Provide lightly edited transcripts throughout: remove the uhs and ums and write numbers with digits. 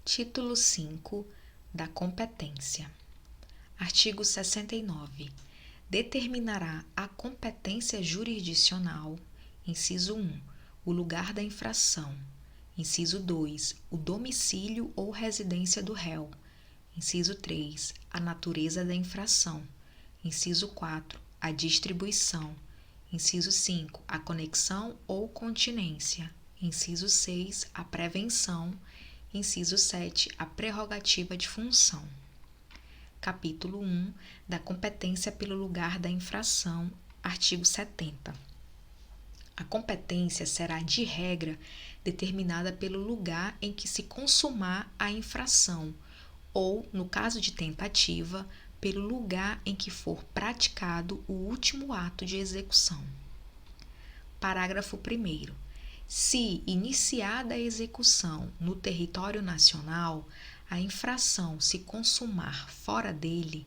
Título 5 da competência. Artigo 69. Determinará a competência jurisdicional, inciso 1, o lugar da infração, inciso 2, o domicílio ou residência do réu, inciso 3, a natureza da infração, inciso 4, a distribuição, inciso 5, a conexão ou continência, inciso 6, a prevenção, inciso 7, a prerrogativa de função. Capítulo 1 da competência pelo lugar da infração, artigo 70. A competência será, de regra, determinada pelo lugar em que se consumar a infração ou, no caso de tentativa, pelo lugar em que for praticado o último ato de execução. Parágrafo 1º. Se iniciada a execução no território nacional, a infração se consumar fora dele,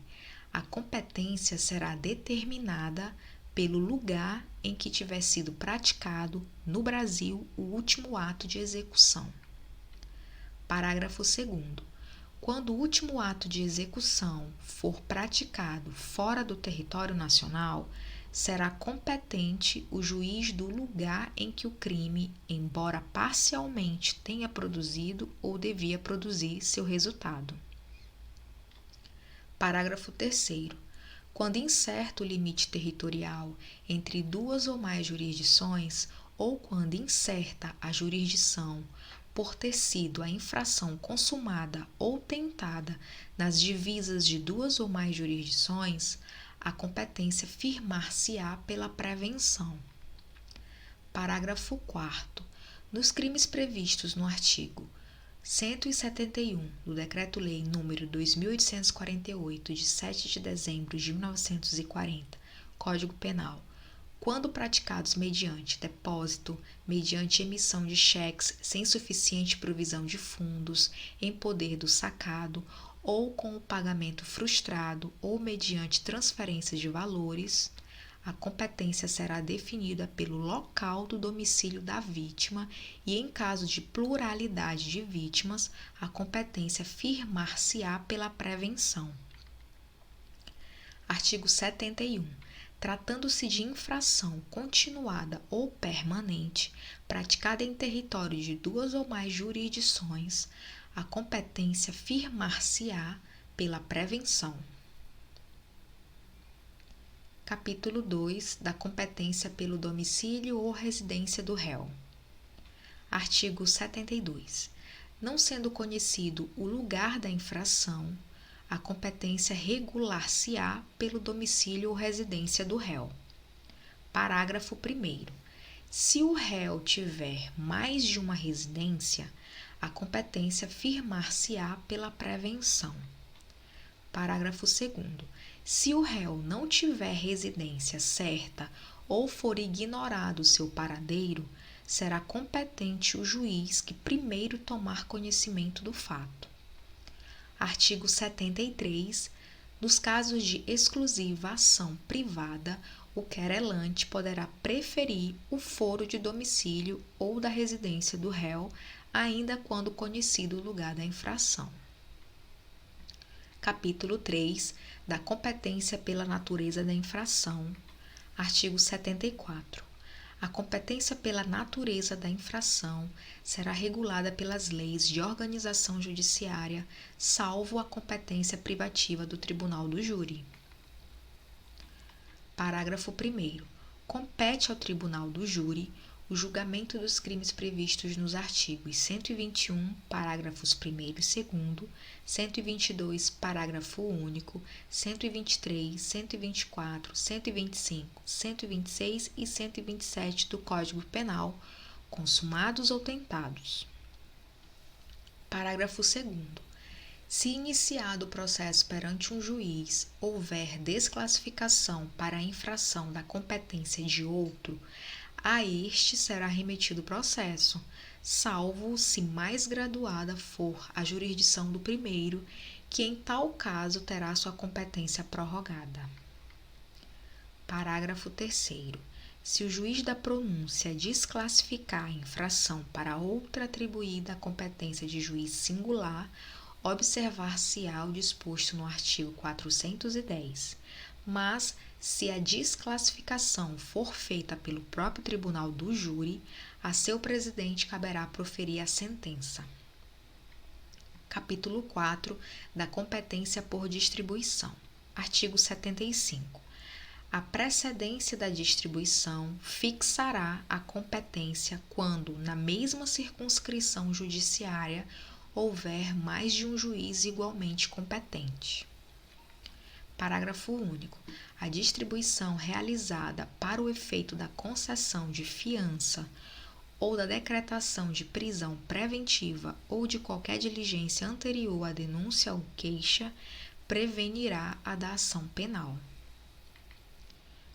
a competência será determinada pelo lugar em que tiver sido praticado no Brasil o último ato de execução. Parágrafo 2º. Quando o último ato de execução for praticado fora do território nacional, será competente o juiz do lugar em que o crime, embora parcialmente tenha produzido ou devia produzir seu resultado. Parágrafo 3º. Quando incerto o limite territorial entre duas ou mais jurisdições, ou quando incerta a jurisdição por ter sido a infração consumada ou tentada nas divisas de duas ou mais jurisdições, a competência firmar-se-á pela prevenção. Parágrafo 4º. Nos crimes previstos no artigo 171 do Decreto-Lei nº 2.848, de 7 de dezembro de 1940, Código Penal, quando praticados mediante depósito, mediante emissão de cheques sem suficiente provisão de fundos em poder do sacado, ou com o pagamento frustrado ou mediante transferência de valores, a competência será definida pelo local do domicílio da vítima e, em caso de pluralidade de vítimas, a competência firmar-se-á pela prevenção. Artigo 71. Tratando-se de infração continuada ou permanente, praticada em território de duas ou mais jurisdições, a competência firmar-se-á pela prevenção. Capítulo 2 da competência pelo domicílio ou residência do réu. Artigo 72. Não sendo conhecido o lugar da infração, a competência regular-se-á pelo domicílio ou residência do réu. Parágrafo 1º. Se o réu tiver mais de uma residência, a competência firmar-se-á pela prevenção. Parágrafo 2º. Se o réu não tiver residência certa ou for ignorado seu paradeiro, será competente o juiz que primeiro tomar conhecimento do fato. Artigo 73. Nos casos de exclusiva ação privada, o querelante poderá preferir o foro de domicílio ou da residência do réu, ainda quando conhecido o lugar da infração. Capítulo 3 da competência pela natureza da infração. Artigo 74. A competência pela natureza da infração será regulada pelas leis de organização judiciária, salvo a competência privativa do tribunal do júri. Parágrafo 1º. Compete ao tribunal do júri o julgamento dos crimes previstos nos artigos 121, parágrafos 1º e 2º, 122, parágrafo único, 123, 124, 125, 126 e 127 do Código Penal, consumados ou tentados. Parágrafo 2º. Se iniciado o processo perante um juiz, houver desclassificação para a infração da competência de outro, a este será remetido o processo, salvo se mais graduada for a jurisdição do primeiro, que em tal caso terá sua competência prorrogada. Parágrafo 3º. Se o juiz da pronúncia desclassificar a infração para outra atribuída à competência de juiz singular, observar-se-á o disposto no artigo 410. Mas, se a desclassificação for feita pelo próprio tribunal do júri, a seu presidente caberá proferir a sentença. Capítulo 4 da competência por distribuição. Artigo 75. A precedência da distribuição fixará a competência quando, na mesma circunscrição judiciária, houver mais de um juiz igualmente competente. Parágrafo único. A distribuição realizada para o efeito da concessão de fiança ou da decretação de prisão preventiva ou de qualquer diligência anterior à denúncia ou queixa prevenirá a da ação penal.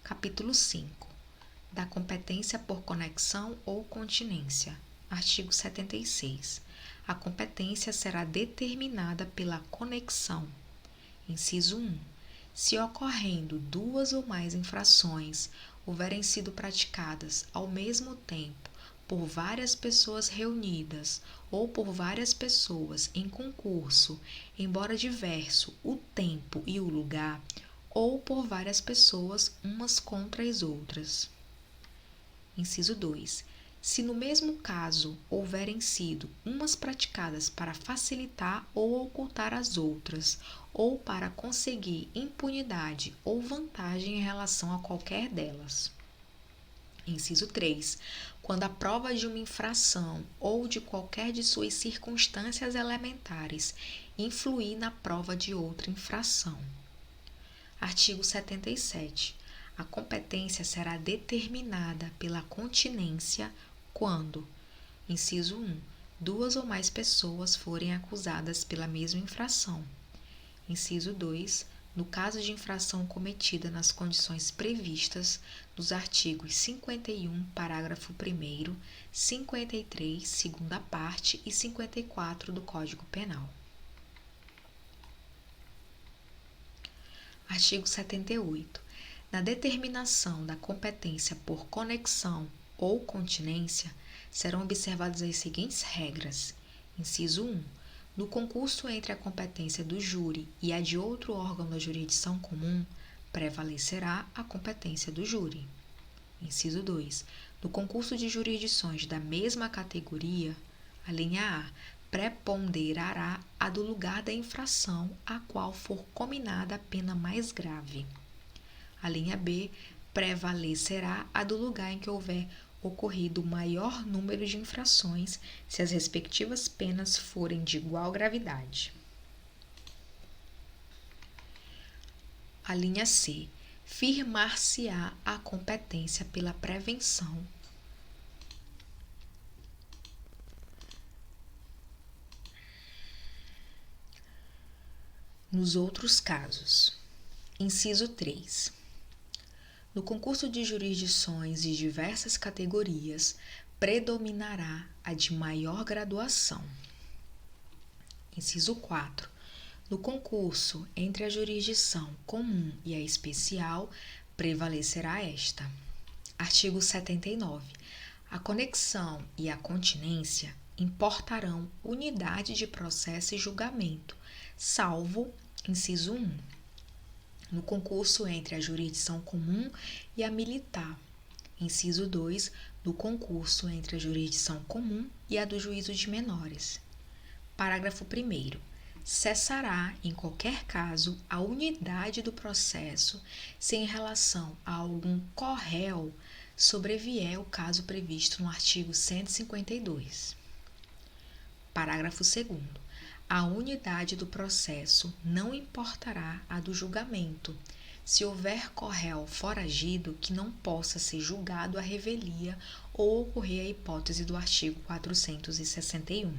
Capítulo 5. Da competência por conexão ou continência. Artigo 76. A competência será determinada pela conexão. Inciso 1. Se ocorrendo duas ou mais infrações houverem sido praticadas ao mesmo tempo por várias pessoas reunidas ou por várias pessoas em concurso, embora diverso o tempo e o lugar, ou por várias pessoas umas contra as outras. Inciso 2. Se no mesmo caso houverem sido umas praticadas para facilitar ou ocultar as outras, ou para conseguir impunidade ou vantagem em relação a qualquer delas. Inciso 3. Quando a prova de uma infração ou de qualquer de suas circunstâncias elementares influir na prova de outra infração. Artigo 77. A competência será determinada pela continência quando, inciso 1, duas ou mais pessoas forem acusadas pela mesma infração. Inciso 2, no caso de infração cometida nas condições previstas nos artigos 51, parágrafo 1º, 53, segunda parte e 54 do Código Penal. Artigo 78. Na determinação da competência por conexão ou continência, serão observadas as seguintes regras. Inciso 1. No concurso entre a competência do júri e a de outro órgão da jurisdição comum, prevalecerá a competência do júri. Inciso 2. No concurso de jurisdições da mesma categoria, a linha A preponderará a do lugar da infração a qual for cominada a pena mais grave. A linha B prevalecerá a do lugar em que houver ocorrido o maior número de infrações, se as respectivas penas forem de igual gravidade. A linha C. Firmar-se-á a competência pela prevenção nos outros casos. Inciso 3. No concurso de jurisdições de diversas categorias, predominará a de maior graduação. Inciso 4. No concurso entre a jurisdição comum e a especial, prevalecerá esta. Artigo 79. A conexão e a continência importarão unidade de processo e julgamento, salvo, inciso 1, no concurso entre a jurisdição comum e a militar. Inciso 2, no concurso entre a jurisdição comum e a do juízo de menores. Parágrafo 1º. Cessará, em qualquer caso, a unidade do processo se em relação a algum corréu sobrevier o caso previsto no artigo 152. Parágrafo 2º. A unidade do processo não importará a do julgamento, se houver corréu foragido que não possa ser julgado à revelia ou ocorrer a hipótese do artigo 461.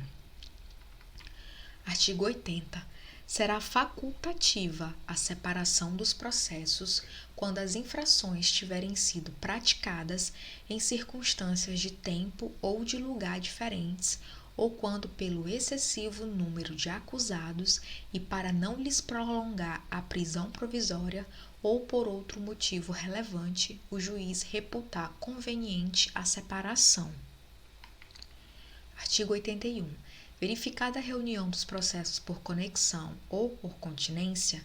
Artigo 80. Será facultativa a separação dos processos quando as infrações tiverem sido praticadas em circunstâncias de tempo ou de lugar diferentes, ou quando, pelo excessivo número de acusados e para não lhes prolongar a prisão provisória, ou por outro motivo relevante, o juiz reputar conveniente a separação. Artigo 81. Verificada a reunião dos processos por conexão ou por continência,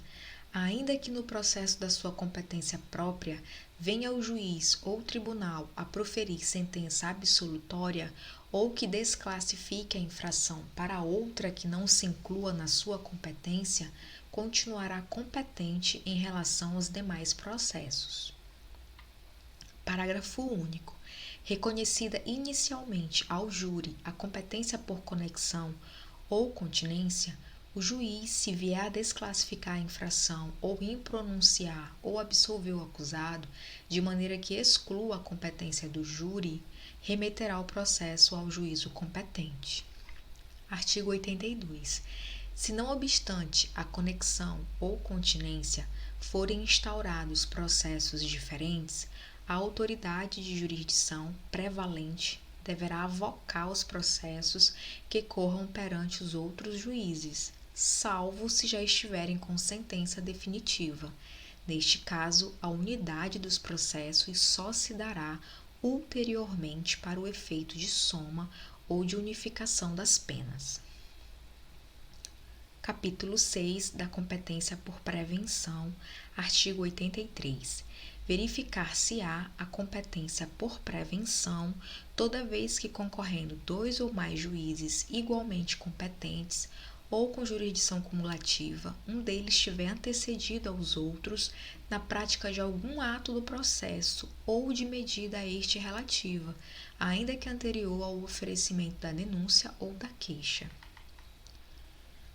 ainda que no processo da sua competência própria venha o juiz ou tribunal a proferir sentença absolutória ou que desclassifique a infração para outra que não se inclua na sua competência, continuará competente em relação aos demais processos. Parágrafo único. Reconhecida inicialmente ao júri a competência por conexão ou continência, o juiz, se vier a desclassificar a infração ou impronunciar ou absolver o acusado, de maneira que exclua a competência do júri, remeterá o processo ao juízo competente. Artigo 82. Se não obstante a conexão ou continência forem instaurados processos diferentes, a autoridade de jurisdição prevalente deverá avocar os processos que corram perante os outros juízes, salvo se já estiverem com sentença definitiva. Neste caso, a unidade dos processos só se dará ulteriormente para o efeito de soma ou de unificação das penas. Capítulo 6 da competência por prevenção, artigo 83. Verificar-se-á a competência por prevenção toda vez que concorrendo 2 ou mais juízes igualmente competentes ou com jurisdição cumulativa, um deles tiver antecedido aos outros na prática de algum ato do processo ou de medida a este relativa, ainda que anterior ao oferecimento da denúncia ou da queixa.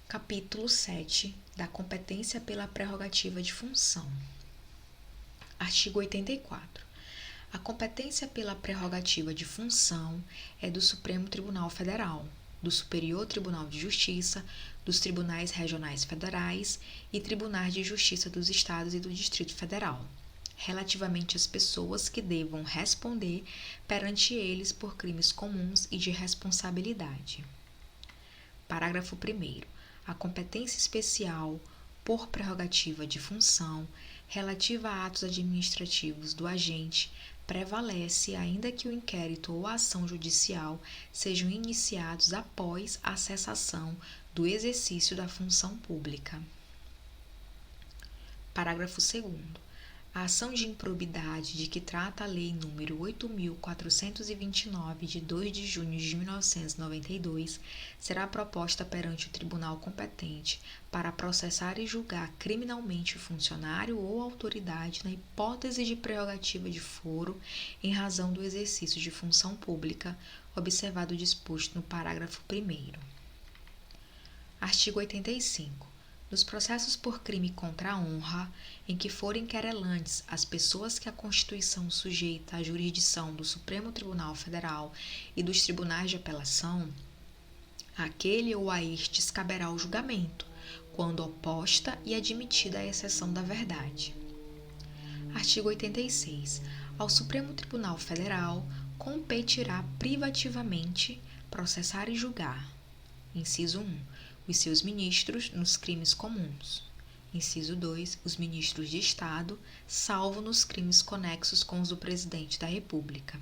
Capítulo 7 da competência pela prerrogativa de função. Artigo 84. A competência pela prerrogativa de função é do Supremo Tribunal Federal, do Superior Tribunal de Justiça, dos Tribunais Regionais Federais e Tribunais de Justiça dos Estados e do Distrito Federal, relativamente às pessoas que devam responder perante eles por crimes comuns e de responsabilidade. Parágrafo 1º. A competência especial por prerrogativa de função relativa a atos administrativos do agente prevalece ainda que o inquérito ou a ação judicial sejam iniciados após a cessação do exercício da função pública. Parágrafo 2º. A ação de improbidade de que trata a Lei nº 8.429, de 2 de junho de 1992, será proposta perante o tribunal competente para processar e julgar criminalmente o funcionário ou autoridade na hipótese de prerrogativa de foro em razão do exercício de função pública, observado o disposto no parágrafo 1º. Artigo 85. Nos processos por crime contra a honra, em que forem querelantes as pessoas que a Constituição sujeita à jurisdição do Supremo Tribunal Federal e dos tribunais de apelação, àquele ou a estes caberá o julgamento, quando oposta e admitida a exceção da verdade. Artigo 86. Ao Supremo Tribunal Federal competirá privativamente processar e julgar. Inciso 1. Os seus ministros nos crimes comuns. Inciso 2. Os ministros de Estado, salvo nos crimes conexos com os do Presidente da República.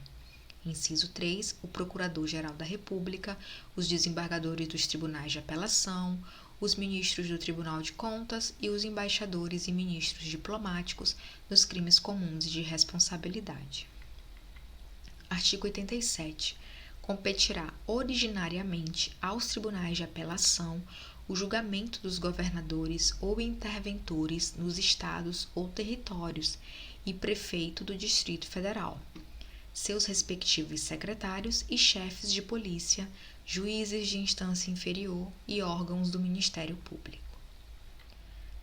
Inciso 3. O Procurador-Geral da República, os desembargadores dos tribunais de apelação, os ministros do Tribunal de Contas e os embaixadores e ministros diplomáticos nos crimes comuns e de responsabilidade. Artigo 87. Competirá originariamente aos tribunais de apelação o julgamento dos governadores ou interventores nos estados ou territórios e prefeito do Distrito Federal, seus respectivos secretários e chefes de polícia, juízes de instância inferior e órgãos do Ministério Público.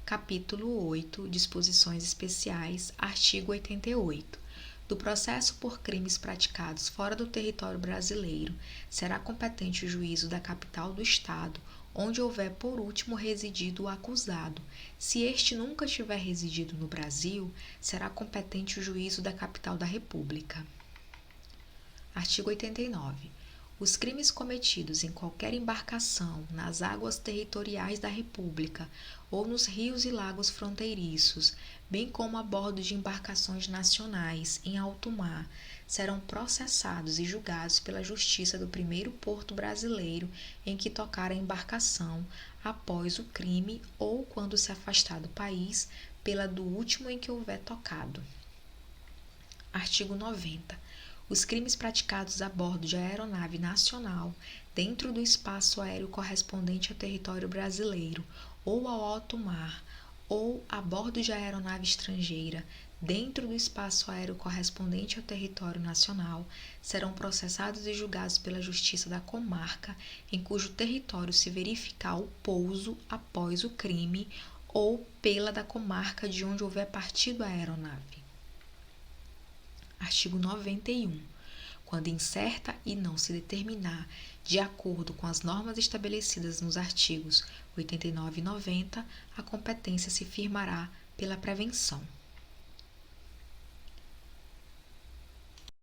Capítulo 8. Disposições especiais. Artigo 88. Do processo por crimes praticados fora do território brasileiro, será competente o juízo da capital do Estado, onde houver por último residido o acusado. Se este nunca tiver residido no Brasil, será competente o juízo da capital da República. Artigo 89. Os crimes cometidos em qualquer embarcação nas águas territoriais da República ou nos rios e lagos fronteiriços, bem como a bordo de embarcações nacionais em alto mar, serão processados e julgados pela Justiça do primeiro porto brasileiro em que tocar a embarcação após o crime ou quando se afastar do país, pela do último em que houver tocado. Artigo 90. Os crimes praticados a bordo de aeronave nacional, dentro do espaço aéreo correspondente ao território brasileiro ou ao alto mar, ou a bordo de aeronave estrangeira, dentro do espaço aéreo correspondente ao território nacional, serão processados e julgados pela Justiça da comarca em cujo território se verificar o pouso após o crime ou pela da comarca de onde houver partido a aeronave. Artigo 91. Quando incerta e não se determinar, de acordo com as normas estabelecidas nos artigos 89 e 90, a competência se firmará pela prevenção.